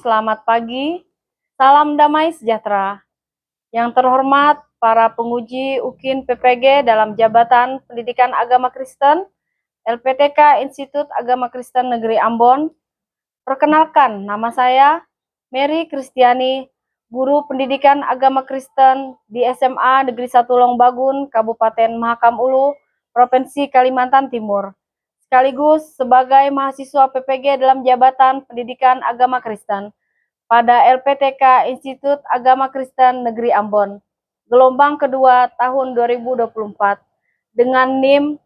selamat pagi. Salam damai sejahtera. Yang terhormat para penguji UKIN PPG dalam jabatan Pendidikan Agama Kristen, LPTK Institut Agama Kristen Negeri Ambon. Perkenalkan, nama saya Mary Kristiani, Guru Pendidikan Agama Kristen di SMA Negeri 1 Longbagun, Kabupaten Mahakam Ulu, Provinsi Kalimantan Timur. Sekaligus sebagai mahasiswa PPG dalam jabatan Pendidikan Agama Kristen pada LPTK Institut Agama Kristen Negeri Ambon, gelombang kedua tahun 2024 dengan NIM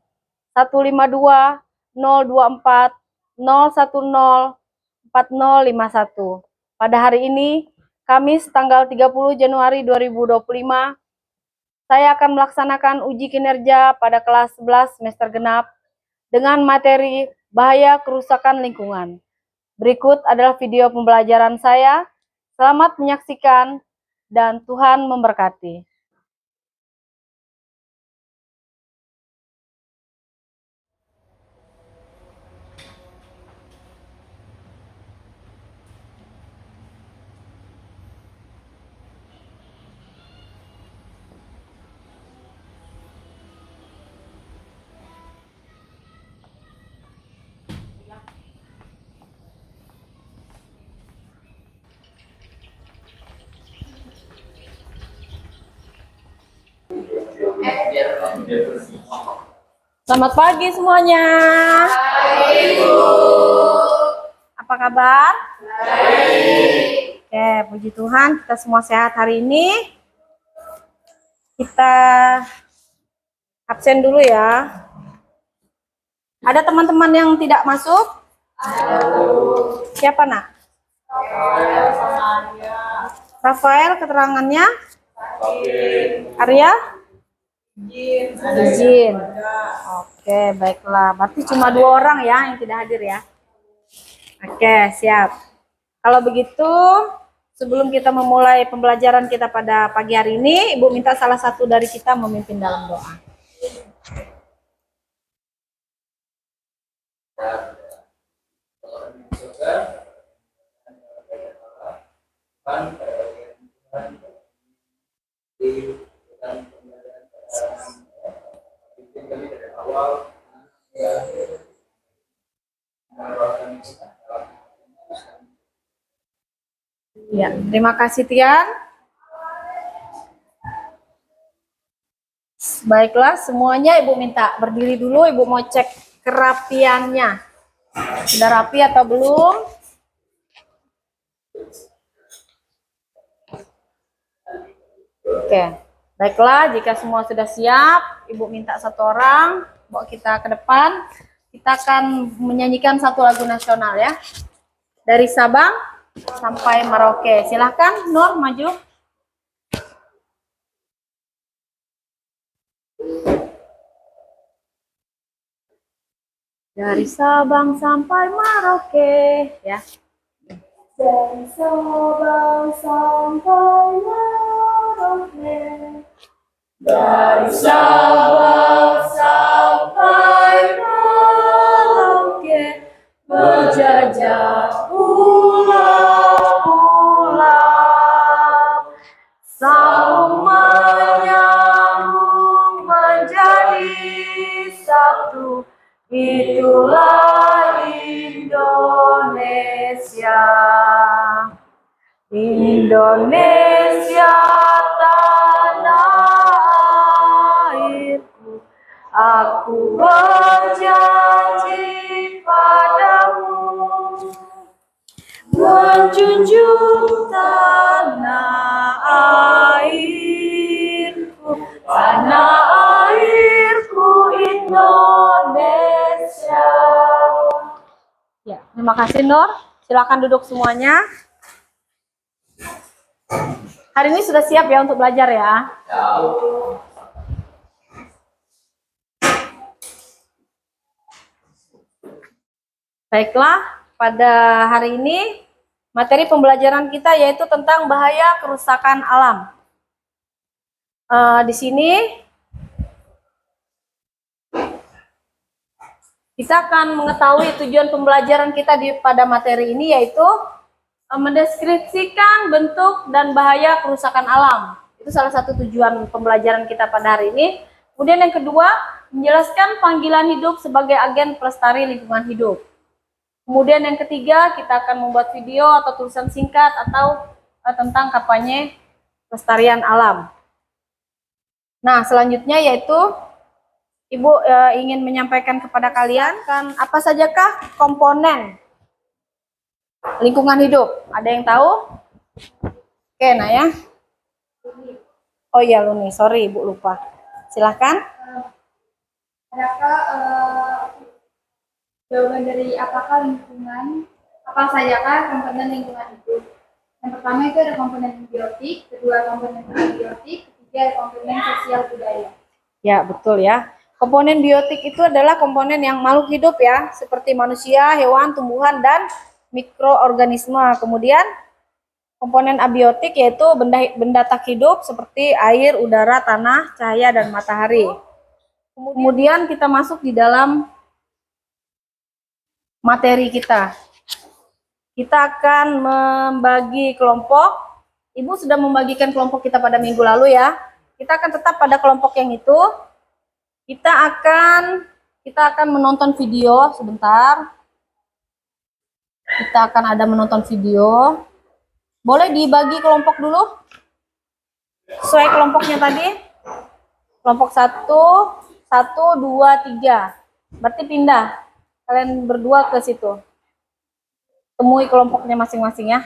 152-024-010-4051. Pada hari ini, Kamis tanggal 30 Januari 2025, saya akan melaksanakan uji kinerja pada kelas 11 semester genap dengan materi bahaya kerusakan lingkungan. Berikut adalah video pembelajaran saya. Selamat menyaksikan dan Tuhan memberkati. Selamat pagi semuanya. Baik, Bu. Apa kabar? Baik. Oke, puji Tuhan kita semua sehat hari ini. Kita absen dulu ya. Ada teman-teman yang tidak masuk? Siapa nak? Rafael keterangannya? Arya? Izin. Oke, baiklah. Berarti cuma 2 orang ya yang tidak hadir ya. Oke, siap. Kalau begitu, sebelum kita memulai pembelajaran kita pada pagi hari ini, Ibu minta salah satu dari kita memimpin dalam doa. Ya, terima kasih Tian. Baiklah, semuanya Ibu minta berdiri dulu. Ibu mau cek kerapiannya. Sudah rapi atau belum? Oke, baiklah. Jika semua sudah siap, Ibu minta 1 orang bawa kita ke depan. Kita akan menyanyikan 1 lagu nasional ya. Dari Sabang sampai Merauke. Silahkan Nur maju. Dari Sabang sampai Merauke ya. Dari Sabang sampai Merauke. Dari Sabang sampai Merauke. Berjajah pulau-pulau, saling menyambung menjadi satu. Itulah Indonesia. Indonesia tanah airku. Aku berjanji padamu menjunjung tanah airku, tanah airku Indonesia. Ya, terima kasih Nur. Silakan duduk semuanya. Hari ini sudah siap ya untuk belajar ya? Baiklah, pada hari ini materi pembelajaran kita yaitu tentang bahaya kerusakan alam. Di sini kita akan mengetahui tujuan pembelajaran kita pada materi ini yaitu mendeskripsikan bentuk dan bahaya kerusakan alam. Itu salah satu tujuan pembelajaran kita pada hari ini. Kemudian yang kedua, menjelaskan panggilan hidup sebagai agen pelestari lingkungan hidup. Kemudian yang ketiga, kita akan membuat video atau tulisan singkat atau tentang kampanye pelestarian alam. Nah, selanjutnya yaitu Ibu ingin menyampaikan kepada kalian kan apa sajakah komponen lingkungan hidup? Ada yang tahu? Oke, nah ya. Oh iya, Luni, sorry Ibu lupa. Silahkan. Adakah jawaban dari apakah lingkungan, apa sajakah komponen lingkungan hidup? Yang pertama itu ada komponen biotik, kedua komponen abiotik, ketiga komponen sosial budaya. Ya, betul ya. Komponen biotik itu adalah komponen yang makhluk hidup ya, seperti manusia, hewan, tumbuhan, dan mikroorganisme. Kemudian komponen abiotik yaitu benda tak hidup seperti air, udara, tanah, cahaya, dan matahari. Kemudian kita masuk di dalam materi kita. Kita akan membagi kelompok. Ibu sudah membagikan kelompok kita pada minggu lalu ya. Kita akan tetap pada kelompok yang itu. Kita akan menonton video sebentar. Kita akan ada menonton video. Boleh dibagi kelompok dulu? Sesuai kelompoknya tadi. Kelompok 1, 2, 3. Berarti pindah. Kalian berdua ke situ. Temui kelompoknya masing-masing ya.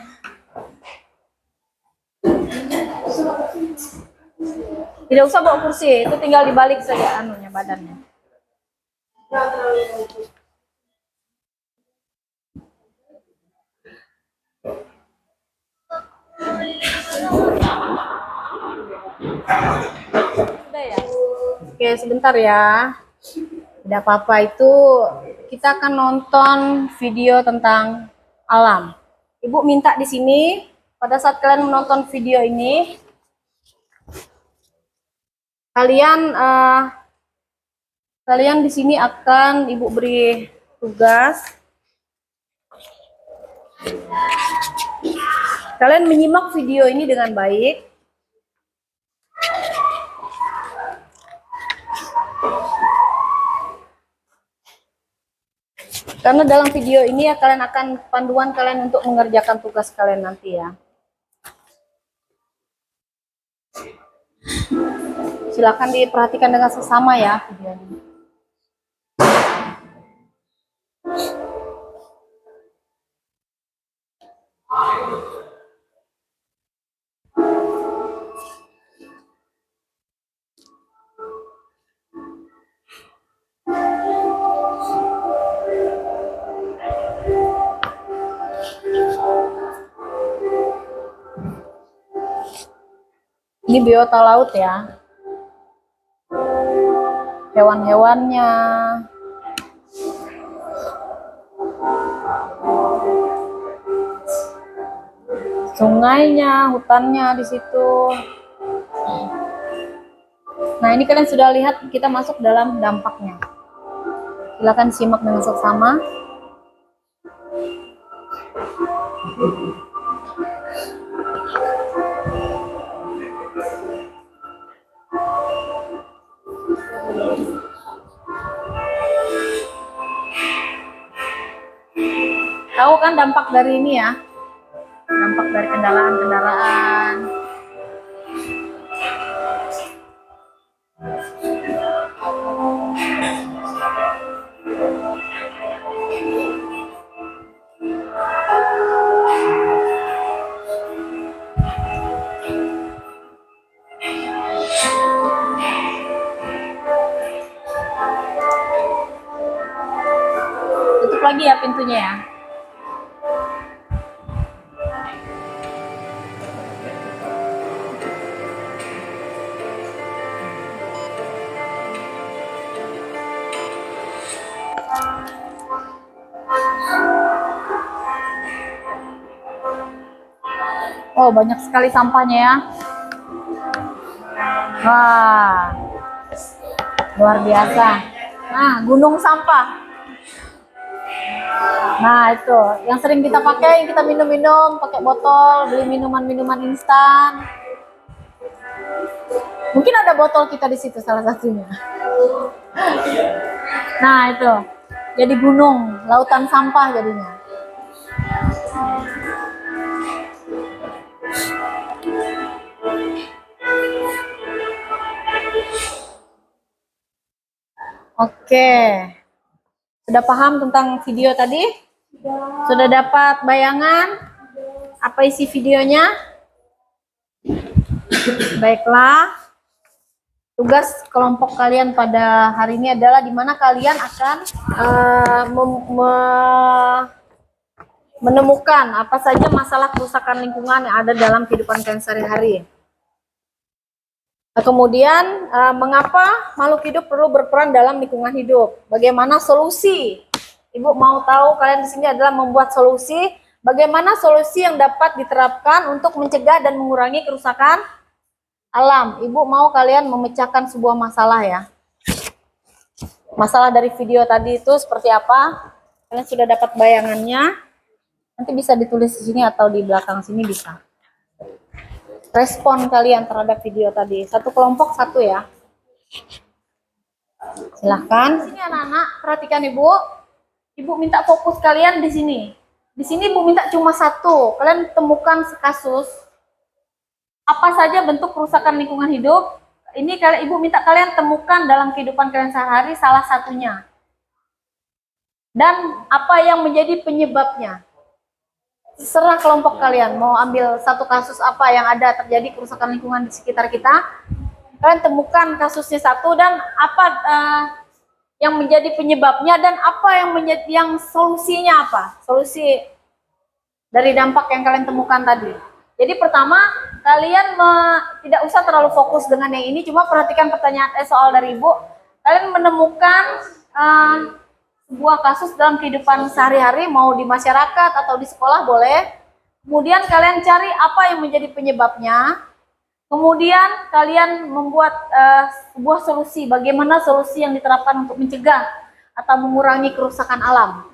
Tidak usah bawa kursi, itu tinggal dibalik saja anunya, badannya. Sudah ya? Oke, sebentar ya. Tidak apa-apa, itu kita akan nonton video tentang alam. Ibu minta di sini, pada saat kalian menonton video ini, kalian di sini akan Ibu beri tugas. Kalian menyimak video ini dengan baik. Karena dalam video ini ya kalian akan panduan kalian untuk mengerjakan tugas kalian nanti ya. Silakan diperhatikan dengan sesama ya videonya. Ini biota laut ya. Hewan-hewannya. Sungainya, hutannya di situ. Nah, ini kalian sudah lihat kita masuk dalam dampaknya. Silakan simak dengan seksama. Tahu kan dampak dari ini ya? Dampak dari kendaraan-kendaraan. Tutup lagi ya pintunya ya. Oh, banyak sekali sampahnya ya. Wah, luar biasa. Nah, gunung sampah. Nah, itu yang sering kita pakai, yang kita minum-minum pakai botol, beli minuman-minuman instan. Mungkin ada botol kita di situ salah satunya. Nah, itu. Jadi gunung, lautan sampah jadinya. Oke. Sudah paham tentang video tadi? Sudah dapat bayangan apa isi videonya? Baiklah. Tugas kelompok kalian pada hari ini adalah di mana kalian akan menemukan apa saja masalah kerusakan lingkungan yang ada dalam kehidupan kalian sehari-hari. Kemudian, mengapa makhluk hidup perlu berperan dalam lingkungan hidup? Bagaimana solusi? Ibu mau tahu kalian di sini adalah membuat solusi. Bagaimana solusi yang dapat diterapkan untuk mencegah dan mengurangi kerusakan alam? Ibu mau kalian memecahkan sebuah masalah ya. Masalah dari video tadi itu seperti apa? Kalian sudah dapat bayangannya. Nanti bisa ditulis di sini atau di belakang sini bisa. Respon kalian terhadap video tadi. Satu kelompok satu ya. Silahkan. Sini anak-anak, perhatikan ibu. Ibu minta fokus kalian di sini. Di sini ibu minta cuma satu. Kalian temukan sekasus. Apa saja bentuk kerusakan lingkungan hidup. Ini ibu minta kalian temukan dalam kehidupan kalian sehari salah satunya. Dan apa yang menjadi penyebabnya. Terserah kelompok kalian mau ambil satu kasus apa yang ada terjadi kerusakan lingkungan di sekitar kita, kalian temukan kasusnya satu dan apa yang menjadi penyebabnya dan apa yang solusinya apa, solusi dari dampak yang kalian temukan tadi. Jadi pertama kalian tidak usah terlalu fokus dengan yang ini, cuma perhatikan pertanyaan soal dari ibu. Kalian menemukan sebuah kasus dalam kehidupan sehari-hari, mau di masyarakat atau di sekolah boleh. Kemudian kalian cari apa yang menjadi penyebabnya. Kemudian kalian membuat sebuah solusi, bagaimana solusi yang diterapkan untuk mencegah atau mengurangi kerusakan alam.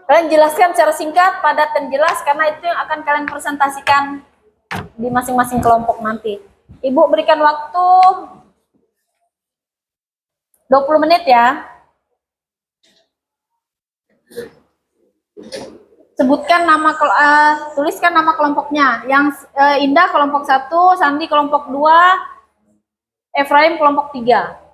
Kalian jelaskan secara singkat, padat dan jelas, karena itu yang akan kalian presentasikan di masing-masing kelompok nanti. Ibu berikan waktu 20 menit ya. Sebutkan nama, tuliskan nama kelompoknya. Yang Indah kelompok 1, Sandi kelompok 2, Efraim kelompok 3.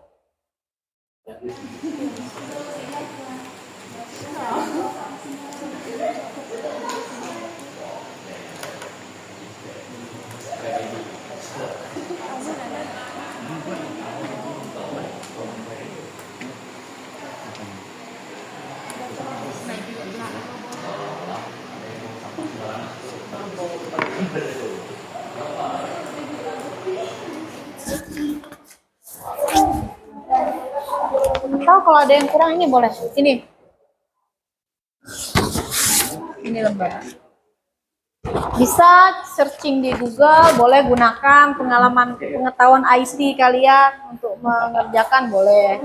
Atau kalau ada yang kurang ini boleh. Ini lembar. Bisa searching di Google, boleh gunakan pengetahuan IT kalian untuk mengerjakan boleh.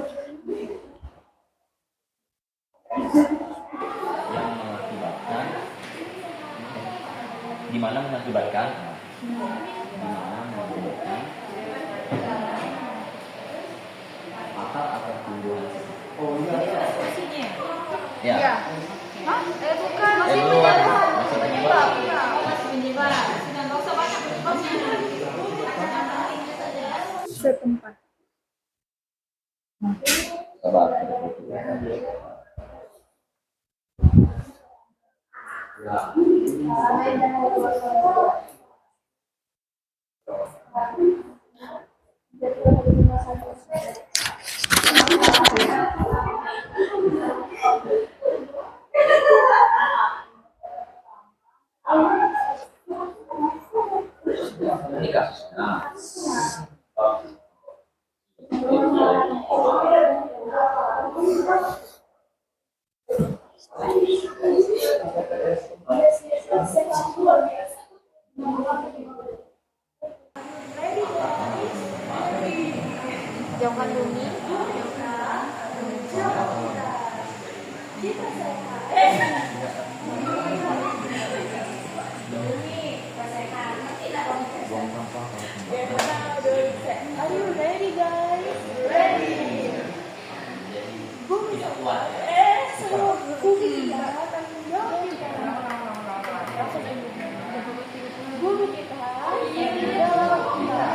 Gimana mengakibatkan akar atau tumbuhan. Oh iya. Ya. Ya. Hah? Bukan. Masih penyebar. Masih penyebar. Sudah nggak usah banyak penyebabnya. Setempat. Sabar. Nikah. Nah. Jauhkan bumi. Are you ready, guys? Ready. Bumi kita tanggung jawab kita. Bumi kita jawab kita.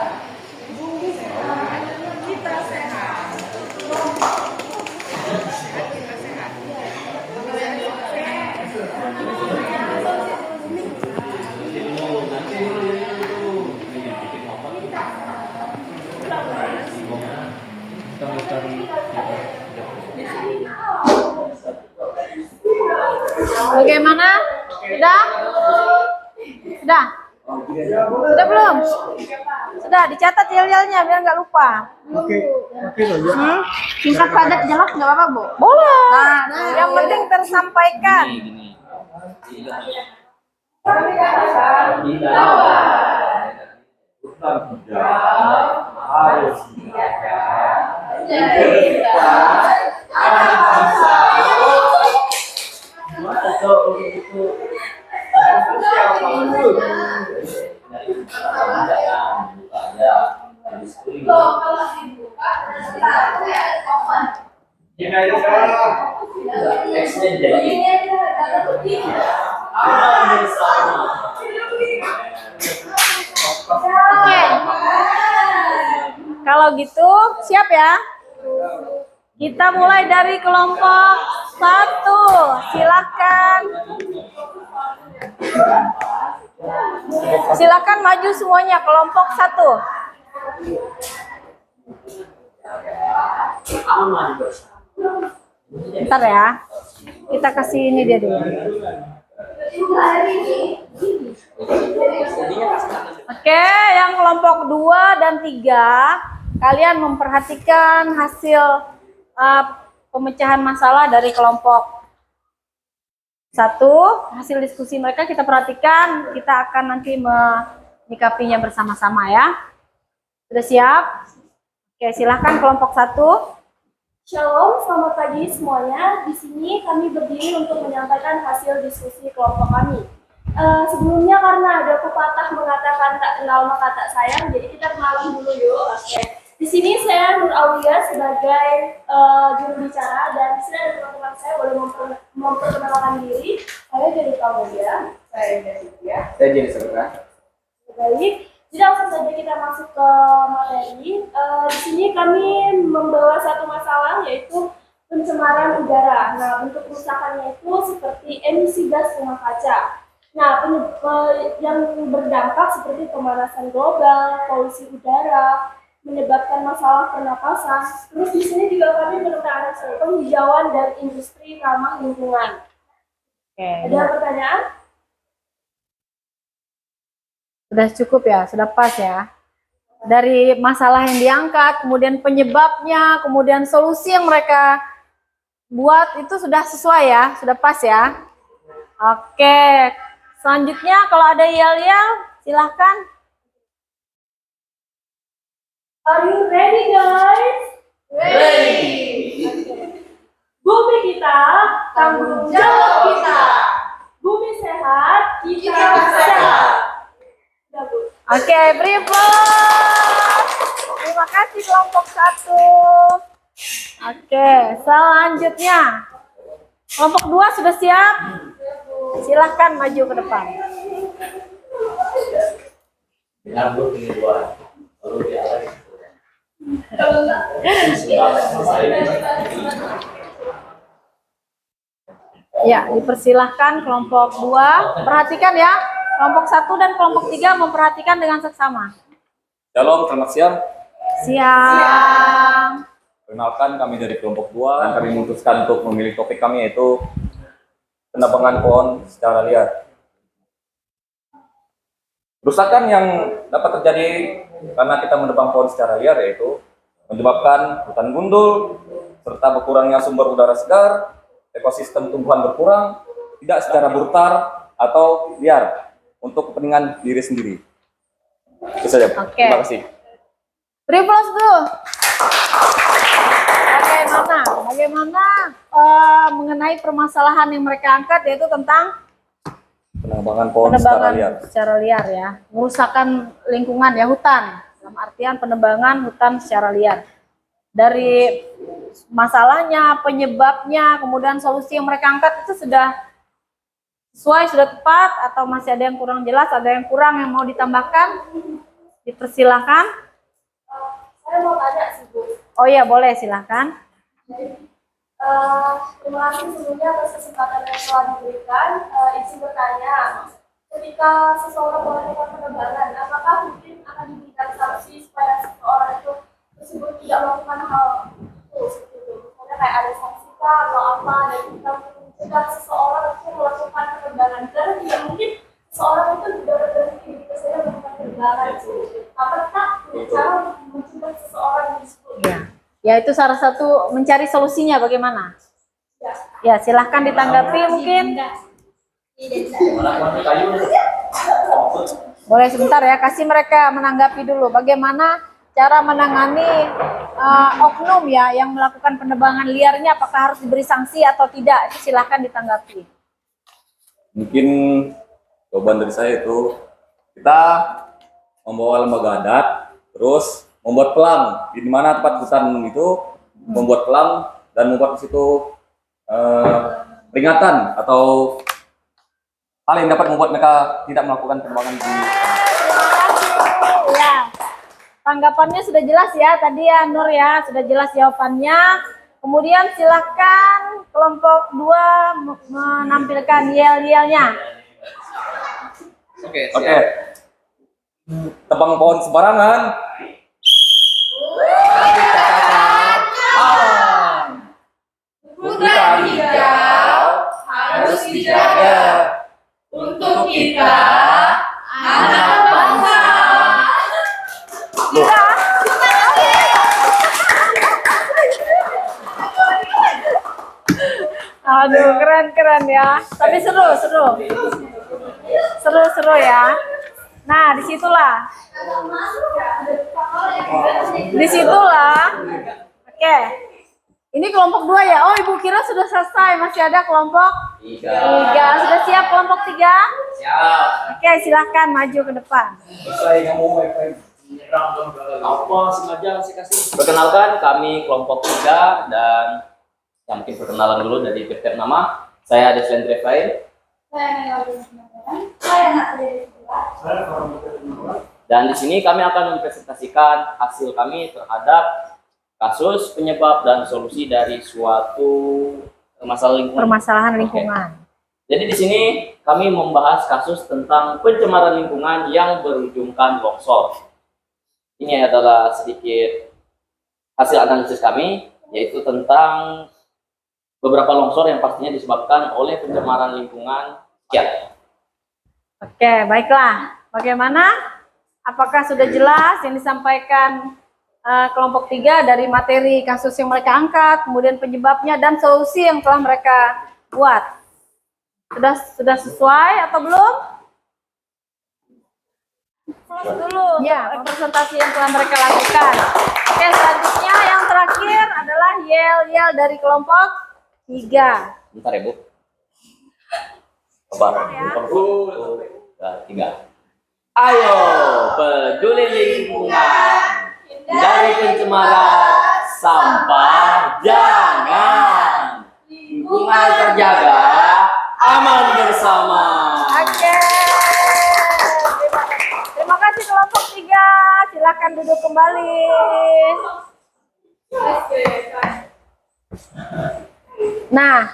Bumi sehat, kita sehat. Bagaimana? Sudah? Sudah? Sudah belum? Sudah, dicatat yel-yelnya biar nggak lupa. Singkat padat jelas nggak apa-apa, Bu? Boleh. Nah, yang penting tersampaikan. Kalau gitu, siap ya? Kita mulai dari kelompok 1. Silakan. Silakan maju semuanya, kelompok 1. Bentar ya. Kita kasih ini dia dulu. Oke, yang kelompok 2 dan 3, kalian memperhatikan hasil pemecahan masalah dari kelompok 1. Hasil diskusi mereka kita perhatikan, kita akan nanti menyikapinya bersama-sama ya. Sudah siap? Oke, silahkan kelompok 1. Shalom, selamat pagi semuanya. Di sini kami berdiri untuk menyampaikan hasil diskusi kelompok kami. Sebelumnya karena ada pepatah mengatakan tak kenal maka tak sayang, jadi kita kenalan dulu yuk. Oke. Di sini saya Nur Aulia sebagai juru bicara dan di sini ada teman-teman saya boleh memperkenalkan diri. Saya dari Kamboja. Saya dari India. Saya jadi saudara. Baik. Jadi langsung saja kita masuk ke materi. Di sini kami membawa satu masalah yaitu pencemaran udara. Nah, bentuk kerusakannya itu seperti emisi gas rumah kaca. Nah, yang berdampak seperti pemanasan global, polusi udara, menyebabkan masalah pernapasan. Terus di sini juga kami menemukan hasil penghijauan dan industri ramah lingkungan. Oke. Ada pertanyaan? Sudah cukup ya, sudah pas ya. Dari masalah yang diangkat, kemudian penyebabnya, kemudian solusi yang mereka buat itu sudah sesuai ya, sudah pas ya. Oke, selanjutnya kalau ada yel-yel, silahkan. Are you ready, guys? Ready. Bumi kita, tanggung jawab kita. Bumi sehat, kita sehat. Oke, beri applause. Terima kasih kelompok 1. Oke, selanjutnya kelompok 2 sudah siap? Silahkan maju ke depan. Ya, dipersilahkan kelompok 2. Perhatikan ya, kelompok 1 dan kelompok 3 memperhatikan dengan seksama. Shalom, selamat siang. Siang. Perkenalkan kami dari kelompok 2 dan kami memutuskan untuk memilih topik kami yaitu penebangan pohon secara liar. Kerusakan yang dapat terjadi karena kita menebang pohon secara liar yaitu menyebabkan hutan gundul serta berkurangnya sumber udara segar, ekosistem tumbuhan berkurang, tidak secara brutal atau liar untuk kepentingan diri sendiri. Itu saja. Oke. Terima kasih. Beri applause dulu. Oke, mana? bagaimana mengenai permasalahan yang mereka angkat, yaitu tentang Penebangan pohon secara liar. secara liar ya, merusakan lingkungan ya, hutan, dalam artian penebangan hutan secara liar. Dari masalahnya, penyebabnya, kemudian solusi yang mereka angkat itu sudah sesuai, sudah tepat, atau masih ada yang kurang jelas, ada yang kurang yang mau ditambahkan? Dipersilahkan. Saya mau tanya sih Bu. Oh iya, boleh, silahkan. Terima kasih sebelumnya atas kesempatan yang telah diberikan. Izin bertanya, ketika seseorang melakukan penebangan, apakah mungkin akan diberikan sanksi supaya seseorang itu tersebut tidak melakukan hal itu seperti itu? Misalnya kayak ada sanksi kah atau apa, dan kita mencegah seseorang itu melakukan penebangan, karena tidak mungkin seseorang itu tidak berhenti begitu saja melakukan penebangan. Apakah cara untuk mencegah seseorang tersebut? Ya, itu salah satu mencari solusinya bagaimana? Ya, silahkan ditanggapi mungkin. Boleh sebentar ya, kasih mereka menanggapi dulu. Bagaimana cara menangani oknum ya yang melakukan penebangan liarnya, apakah harus diberi sanksi atau tidak? Itu silahkan ditanggapi. Mungkin jawaban dari saya itu, kita membawa lembaga adat, terus membuat pelang di mana tempat hutan itu, membuat pelang dan membuat di situ peringatan atau hal yang dapat membuat mereka tidak melakukan penebangan di Ya, tanggapannya sudah jelas ya tadi ya Nur ya, sudah jelas jawabannya. Kemudian silahkan kelompok 2 menampilkan yel-yelnya. Oke, Oke. Tebang pohon sembarangan. Hutan hijau harus dijaga untuk kita anak bangsa. Aduh, keren ya. Tapi seru ya. Nah, disitulah. Oke. Ini kelompok 2 ya. Oh, Ibu kira sudah selesai. Masih ada kelompok 3. Sudah siap kelompok 3? siap. Oke, silahkan maju ke depan. Apa sengaja saya kasih. Perkenalkan, kami kelompok 3 dan ya, mungkin perkenalan dulu dari tiap nama. Saya Deslen Trevain. Dan di sini kami akan mempresentasikan hasil kami terhadap kasus, penyebab, dan solusi dari suatu masalah lingkungan. Permasalahan lingkungan. Oke. Jadi di sini kami membahas kasus tentang pencemaran lingkungan yang berujungkan longsor. Ini adalah sedikit hasil analisis kami, yaitu tentang beberapa longsor yang pastinya disebabkan oleh pencemaran lingkungan. Ya. Oke, baiklah. Bagaimana? Apakah sudah jelas yang disampaikan kelompok 3 dari materi kasus yang mereka angkat, kemudian penyebabnya dan solusi yang telah mereka buat? Sudah sesuai atau belum? Dulu ya, presentasi yang telah mereka lakukan. Oke, selanjutnya yang terakhir adalah yel-yel dari kelompok 3. Bentar ya, Bu. Sabar. Tiga. Ayo, peduli lingkungan. Dari pencemaran sampah jangan. Lingkungan terjaga, aman bersama. Oke. Terima kasih kelompok 3. Silakan duduk kembali. Nah,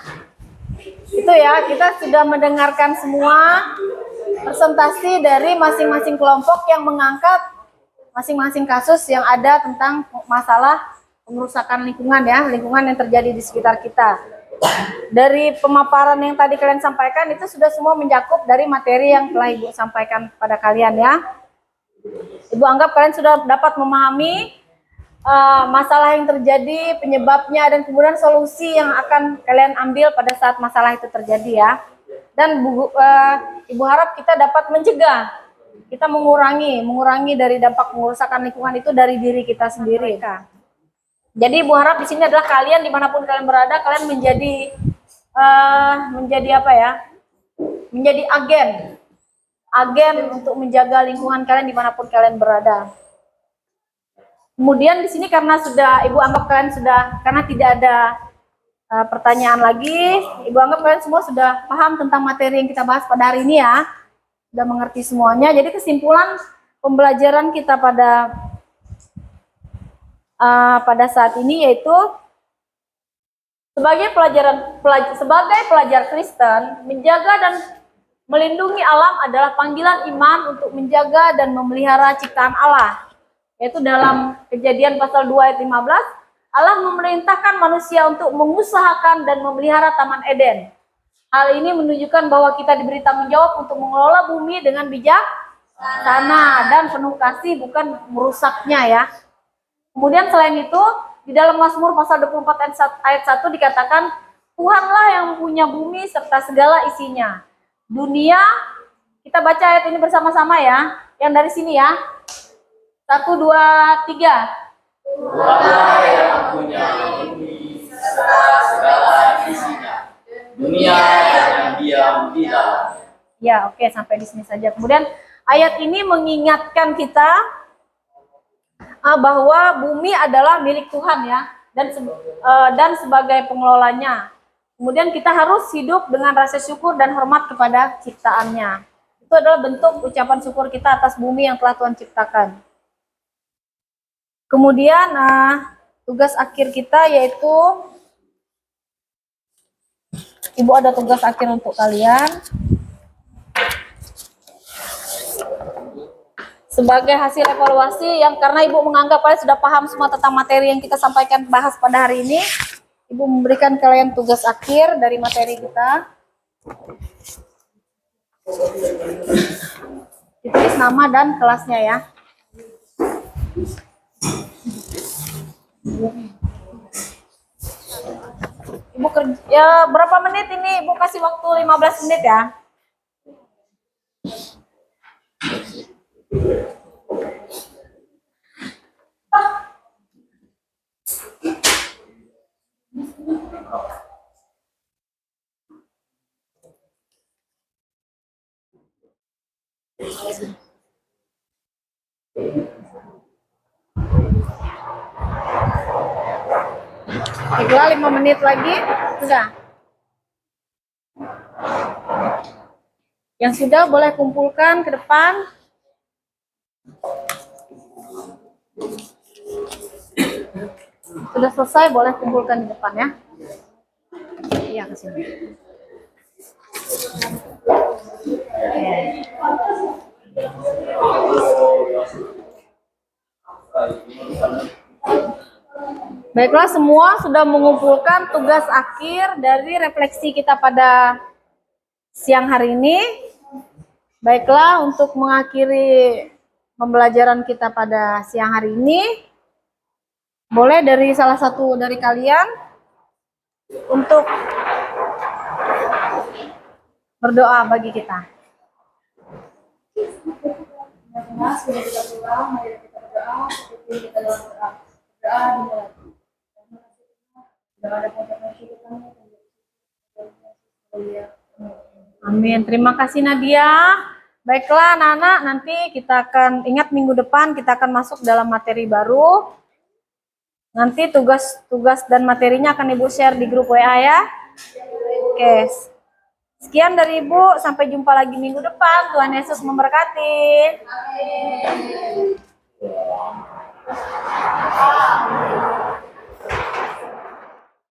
itu ya, kita sudah mendengarkan semua presentasi dari masing-masing kelompok yang mengangkat masing-masing kasus yang ada tentang masalah pengerusakan lingkungan ya, lingkungan yang terjadi di sekitar kita. Dari pemaparan yang tadi kalian sampaikan itu sudah semua mencakup dari materi yang telah Ibu sampaikan pada kalian ya. Ibu anggap kalian sudah dapat memahami masalah yang terjadi, penyebabnya, dan kemudian solusi yang akan kalian ambil pada saat masalah itu terjadi ya. Dan Ibu harap kita dapat mencegah, kita mengurangi dari dampak pengerusakan lingkungan itu dari diri kita sendiri. Jadi Ibu harap di sini adalah kalian dimanapun kalian berada, kalian menjadi apa ya? Menjadi agen untuk menjaga lingkungan kalian dimanapun kalian berada. Kemudian di sini karena sudah Ibu anggap kalian sudah, karena tidak ada pertanyaan lagi, Ibu anggap kalian semua sudah paham tentang materi yang kita bahas pada hari ini ya, sudah mengerti semuanya. Jadi kesimpulan pembelajaran kita pada saat ini yaitu sebagai pelajar Kristen, menjaga dan melindungi alam adalah panggilan iman untuk menjaga dan memelihara ciptaan Allah. Yaitu dalam Kejadian pasal 2 ayat 15, Allah memerintahkan manusia untuk mengusahakan dan memelihara Taman Eden. Hal ini menunjukkan bahwa kita diberi tanggung jawab untuk mengelola bumi dengan bijaksana dan penuh kasih, bukan merusaknya ya. Kemudian selain itu, di dalam Mazmur pasal 24 ayat 1 dikatakan, Tuhanlah yang punya bumi serta segala isinya. Dunia, kita baca ayat ini bersama-sama ya. Yang dari sini ya. 1, 2, 3. Tuhanlah yang punya bumi serta segala isinya. Dunia yang diam di dalam. Ya, oke, sampai di sini saja. Kemudian ayat ini mengingatkan kita bahwa bumi adalah milik Tuhan ya, dan sebagai pengelolanya. Kemudian kita harus hidup dengan rasa syukur dan hormat kepada ciptaannya. Itu adalah bentuk ucapan syukur kita atas bumi yang telah Tuhan ciptakan. Kemudian tugas akhir kita yaitu, Ibu ada tugas akhir untuk kalian. Sebagai hasil evaluasi yang karena Ibu menganggap kalian sudah paham semua tentang materi yang kita sampaikan bahas pada hari ini, Ibu memberikan kalian tugas akhir dari materi kita. Ditulis nama dan kelasnya ya. Ibu kerja berapa menit ini? Ibu kasih waktu 15 menit ya. Baiklah, 5 menit lagi. Sudah. Yang sudah boleh kumpulkan ke depan. Sudah selesai, boleh kumpulkan di depan ya. Iya, ke sini. Baiklah, semua sudah mengumpulkan tugas akhir dari refleksi kita pada siang hari ini. Baiklah, untuk mengakhiri pembelajaran kita pada siang hari ini, boleh dari salah satu dari kalian untuk berdoa bagi kita. Sudah kita pulang, mari kita berdoa seperti kita dalam berdoa dimulai. Sudah ada konfirmasi kita. Amin. Terima kasih Nadia. Baiklah anak-anak, nanti kita akan ingat minggu depan kita akan masuk dalam materi baru. Nanti tugas dan materinya akan Ibu share di grup WA ya. Oke. Sekian dari Ibu, sampai jumpa lagi minggu depan. Tuhan Yesus memberkati. Amin.